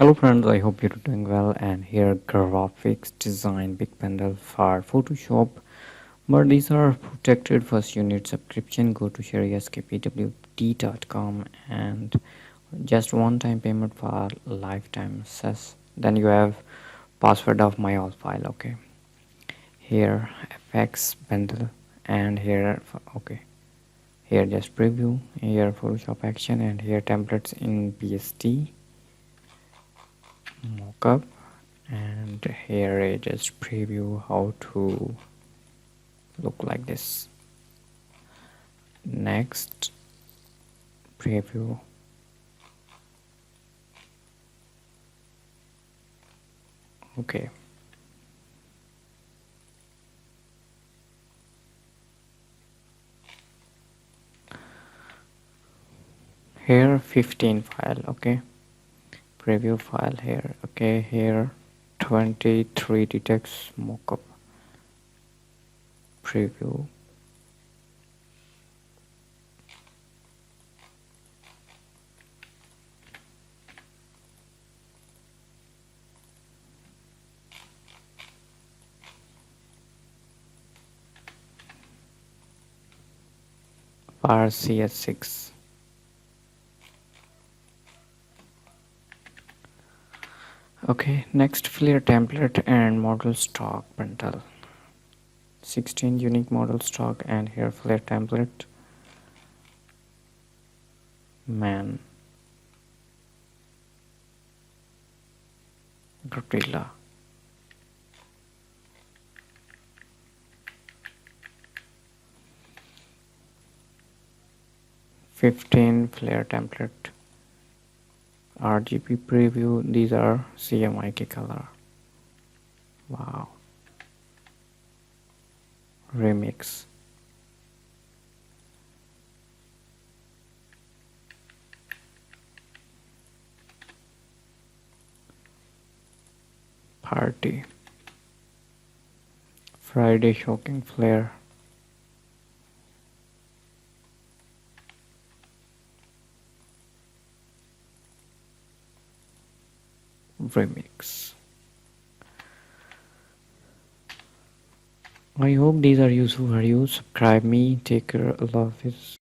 Hello friends, I hope you're doing well. And here graphics design big bundle for Photoshop, but these are protected. First you need subscription. Go to sherryskpwd.com and just one time payment for lifetime access. Then you have password of my all file. Okay, here FX bundle, and here okay, here just preview, here Photoshop action, and here templates in PSD mockup, and here I just preview how to look like this. Next, preview. Okay, here 15 file. Okay, preview file here. Okay, here 23 text mockup, preview. For CS6. Okay, next flare template and model stock bundle. 16 unique model stock, and here flare template man gorilla. 15 flare template RGB preview. These are CMYK color. Wow, remix. Party. Friday shocking flare. Remix. I hope these are useful for you. Subscribe me. Take care. Allah Hafiz.